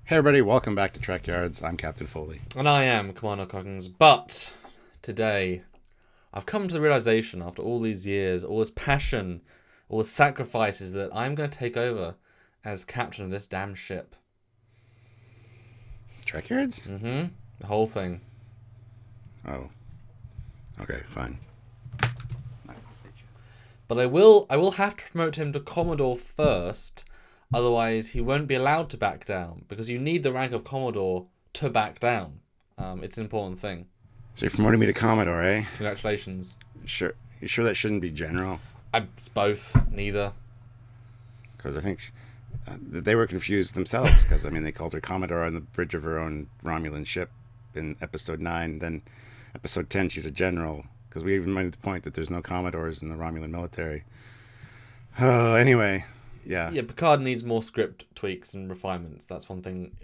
Hey everybody, welcome back to Trekyards. I'm Captain Foley. And I am Commander Coggins, but today I've come to the realization after all these years, all this passion, all the sacrifices that I'm going to take over as captain of this damn ship. Trekyards? Mm-hmm. The whole thing. Oh. Okay, fine. But I will have to promote him to Commodore first, otherwise he won't be allowed to back down, because you need the rank of Commodore to back down. It's an important thing. So you're promoting me to Commodore, eh? Congratulations. Sure. You sure that shouldn't be General? It's both, neither. Because I think they were confused themselves, because, they called her Commodore on the bridge of her own Romulan ship in Episode 9. Then Episode 10, she's a General, because we even made the point that there's no Commodores in the Romulan military. Oh, anyway. Yeah. Yeah, Picard needs more script tweaks and refinements. That's one thing,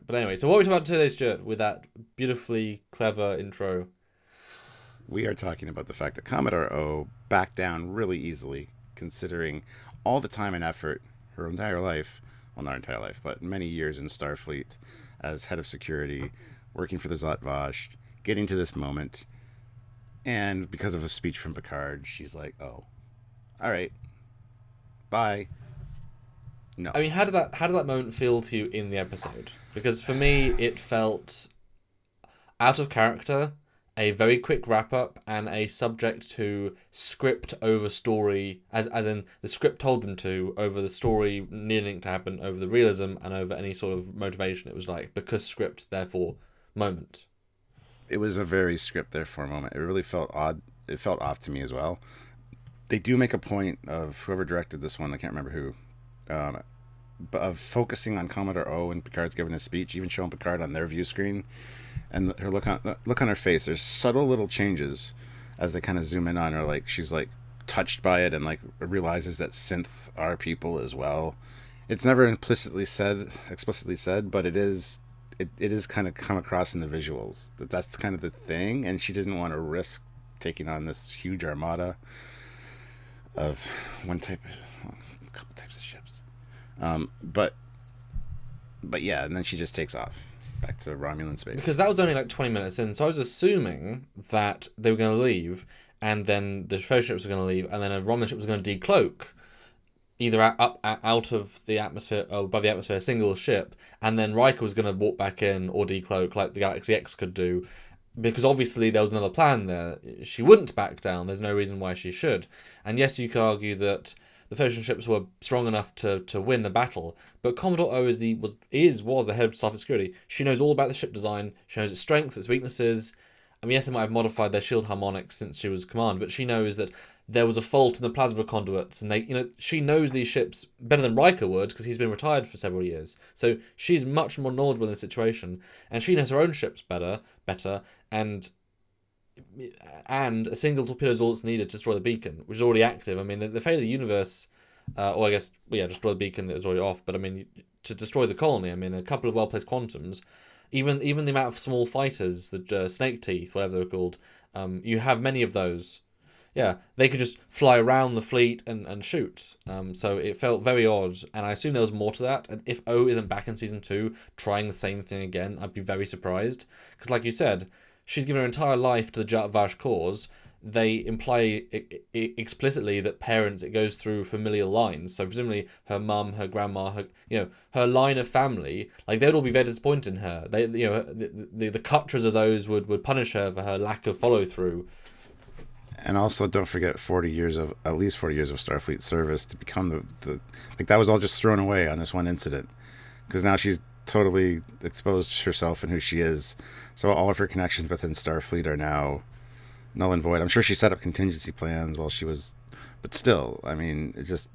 But anyway, so what are we talking about today, Stuart, with that beautifully clever intro? We are talking about the fact that Commodore Oh backed down really easily, considering all the time and effort, her entire life, well, not her entire life, but many years in Starfleet as head of security, working for the Zlatvash, getting to this moment. And because of a speech from Picard, she's like, oh, all right, bye. No. I mean, how did that moment feel to you in the episode? Because for me, it felt out of character, a very quick wrap up, and a subject to script over story, as in the script told them to, over the story needing to happen, over the realism, and over any sort of motivation. It was like, because script, therefore moment. It was a very script therefore moment. It really felt odd. It felt off to me as well. They do make a point of whoever directed this one, I can't remember who, of focusing on Commodore O and Picard's giving his speech, even showing Picard on their view screen, and her look on her face. There's subtle little changes as they kind of zoom in on her, like she's like touched by it and like realizes that synth are people as well. It's never explicitly said, but it is kind of come across in the visuals that's kind of the thing, and she didn't want to risk taking on this huge armada of a couple types of ships. But yeah, and then she just takes off back to Romulan space. Because that was only like 20 minutes in, so I was assuming that they were going to leave, and then the Federation ships were going to leave, and then a Romulan ship was going to decloak, either out of the atmosphere, or above the atmosphere, a single ship, and then Riker was going to walk back in or decloak like the Galaxy X could do, because obviously there was another plan there. She wouldn't back down. There's no reason why she should. And yes, you could argue that the Federation ships were strong enough to win the battle, but Commodore O was the head of Starfleet Security. She knows all about the ship design. She knows its strengths, its weaknesses. I mean, yes, they might have modified their shield harmonics since she was command, but she knows that there was a fault in the plasma conduits, and she knows these ships better than Riker would, because he's been retired for several years. So she's much more knowledgeable in this situation, and she knows her own ships better, and a single torpedo is all that's needed to destroy the beacon, which is already active. I mean, the fate of the universe, or I guess, destroy the beacon that was already off, but I mean, to destroy the colony, I mean, a couple of well-placed quantums, even the amount of small fighters, the snake teeth, whatever they're called, you have many of those. Yeah, they could just fly around the fleet and shoot. So it felt very odd, and I assume there was more to that. And if O isn't back in season 2 trying the same thing again, I'd be very surprised. Because like you said, she's given her entire life to the Jat cause. They imply explicitly that parents, it goes through familial lines. So presumably her mum, her grandma, her line of family, like they'd all be very disappointed in her. They, the Cutras of those would punish her for her lack of follow through. And also, don't forget at least 40 years of Starfleet service to become the that was all just thrown away on this one incident, because now she's totally exposed herself and who she is. So all of her connections within Starfleet are now null and void. I'm sure she set up contingency plans while she was, but still, I mean, it just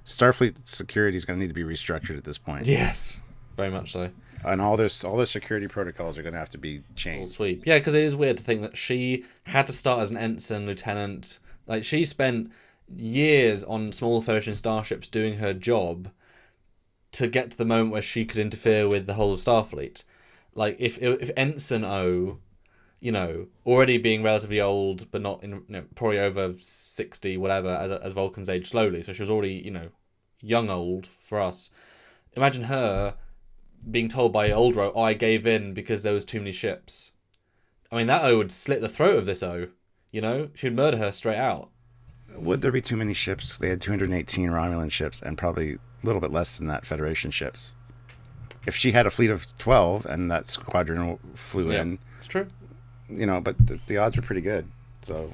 Starfleet security is going to need to be restructured at this point. Yes, very much so. And all their security protocols are going to have to be changed. Full sweep. Yeah, because it is weird to think that she had to start as an ensign, lieutenant. Like, she spent years on small Federation starships doing her job to get to the moment where she could interfere with the whole of Starfleet. Like, if Ensign O, already being relatively old, but not probably over 60, whatever, as Vulcans age slowly. So she was already, young old for us. Imagine her being told by older O, I gave in because there was too many ships. I mean, that O would slit the throat of this O. You know, she'd murder her straight out. Would there be too many ships? They had 218 Romulan ships and probably a little bit less than that Federation ships. If she had a fleet of 12 and that squadron flew in, it's true. You know, but the odds were pretty good. So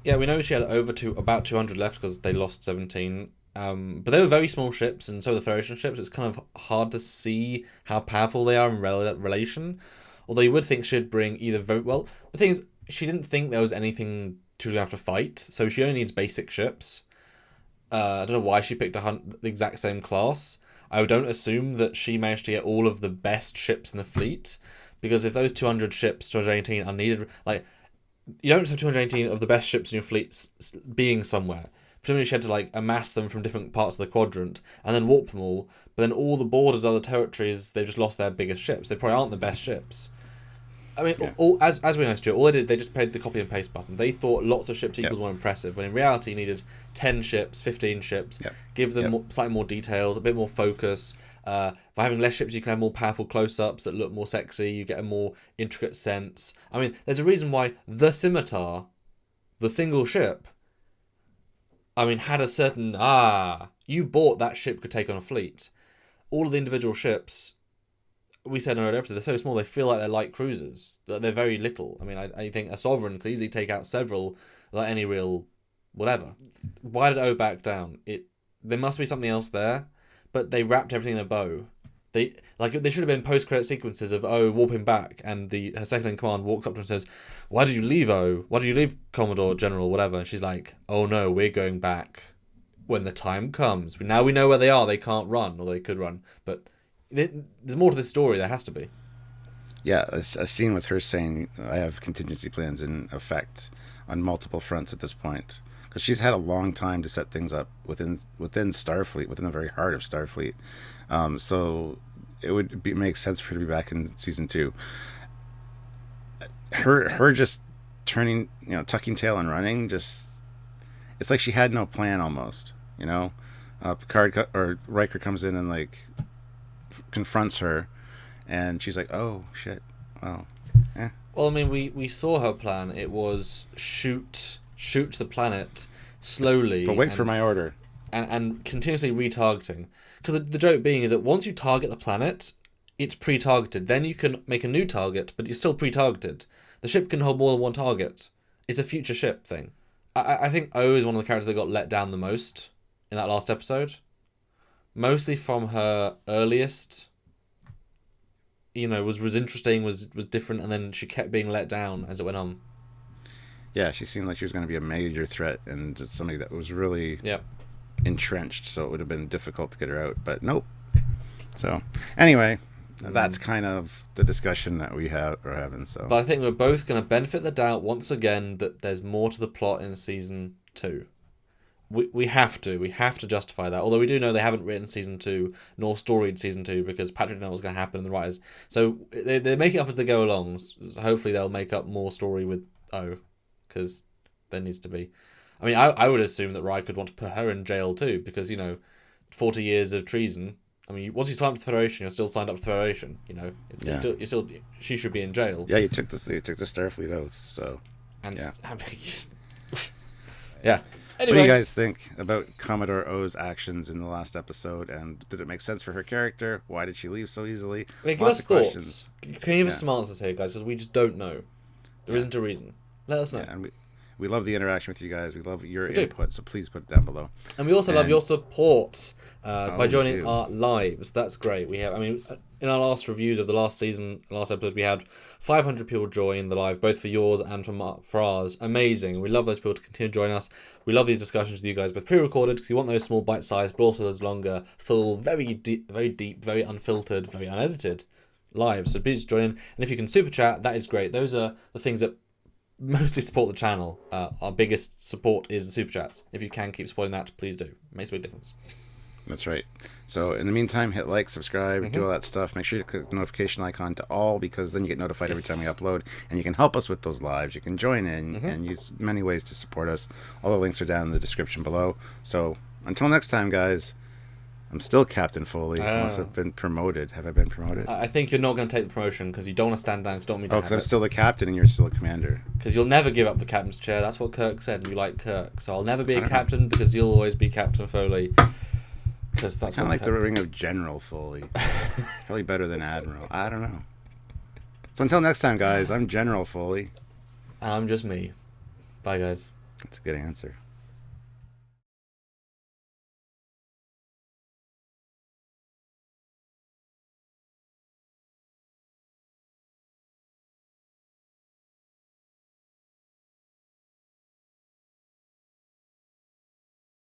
yeah, we know she had about 200 left because they lost 17. But they were very small ships, and so the Federation ships. It's kind of hard to see how powerful they are in relation. Although you would think she'd bring either very well. The thing is, she didn't think there was anything she was going to have to fight, so she only needs basic ships. I don't know why she picked the exact same class. I don't assume that she managed to get all of the best ships in the fleet, because if those 200 ships, 218, are needed, like, you don't just have 218 of the best ships in your fleet being somewhere. Presumably she had to, like, amass them from different parts of the quadrant and then warp them all, but then all the borders, other territories, they've just lost their biggest ships. They probably aren't the best ships. I mean, as we know, Stuart, all they did, they just paid the copy and paste button. They thought lots of ships equals more impressive, when in reality you needed 10 ships, 15 ships, give them slightly more details, a bit more focus. By having less ships, you can have more powerful close-ups that look more sexy, you get a more intricate sense. I mean, there's a reason why the Scimitar, the single ship, I mean, had a certain, you bought that ship could take on a fleet. All of the individual ships, we said in our episode, they're so small, they feel like they're light cruisers. They're very little. I mean, I think a Sovereign could easily take out several without any real whatever. Why did O back down? There must be something else there, but they wrapped everything in a bow. They should have been post-credit sequences of O warping back, and her second in command walks up to her and says, "Why did you leave, O? Why did you leave, Commodore, General, whatever?" And she's like, "Oh no, we're going back when the time comes. Now we know where they are. They can't run, or they could run, but there's more to this story. There has to be." Yeah, a scene with her saying, "I have contingency plans in effect on multiple fronts at this point," because she's had a long time to set things up within Starfleet, within the very heart of Starfleet. So it would make sense for her to be back in season 2. Her just turning, tucking tail and running, just, it's like she had no plan almost. Picard or Riker comes in and like confronts her, and she's like, "Oh shit, well, eh." Well, I mean, we saw her plan. It was shoot the planet slowly, but wait for my order, and continuously retargeting. Because the joke being is that once you target the planet, it's pre-targeted. Then you can make a new target, but you're still pre-targeted. The ship can hold more than one target. It's a future ship thing. I think O is one of the characters that got let down the most in that last episode. Mostly from her earliest, was interesting, was different, and then she kept being let down as it went on. Yeah, she seemed like she was going to be a major threat and just somebody that was really entrenched, so it would have been difficult to get her out, but nope. So, anyway, that's kind of the discussion that we are having. So, but I think we're both going to benefit the doubt once again that there's more to the plot in season 2. We have to justify that. Although we do know they haven't written season 2 nor storied season 2 because Patrick didn't know what's going to happen in the writers. So they're making up as they go along. So hopefully they'll make up more story with O, because there needs to be. I mean, I would assume that Riker would want to put her in jail too, because 40 years of treason. I mean, once you sign up to Federation, you're still signed up to Federation. You're still she should be in jail. Yeah, you took the Starfleet oath, so. And yeah. Yeah. What Anyway. do you guys think about Commodore O's actions in the last episode, and did it make sense for her character? Why did she leave so easily? I mean, give us thoughts. Can you give us some answers here, guys? Because we just don't know. There isn't a reason. Let us know. Yeah, and we love the interaction with you guys. We love your input, so please put it down below. And we also love your support by joining our lives. That's great. We have, in our last reviews of the last episode, we had 500 people join the live, both for yours and for ours. Amazing. We love those people to continue to join us. We love these discussions with you guys, both pre-recorded, because you want those small bite-sized, but also those longer, full, very deep, very unfiltered, very unedited lives. So please join in. And if you can super chat, that is great. Those are the things that mostly support the channel. Our biggest support is the super chats. If you can keep supporting that, please do. It makes a big difference. That's right. So in the meantime, hit like, subscribe, do all that stuff. Make sure you click the notification icon to all, because then you get notified every time we upload, and you can help us with those lives. You can join in and use many ways to support us. All the links are down in the description below. So until next time, guys, I'm still Captain Foley, unless I've been promoted. Have I been promoted? I think you're not going to take the promotion because you don't want to stand down because you don't want me to Oh, because I'm still the captain and you're still a commander. Because you'll never give up the captain's chair. That's what Kirk said. You like Kirk. So I'll never be a captain because you'll always be Captain Foley. Because that's kind of like the ring of General Foley. Probably better than Admiral. I don't know. So until next time, guys, I'm General Foley. And I'm just me. Bye, guys. That's a good answer.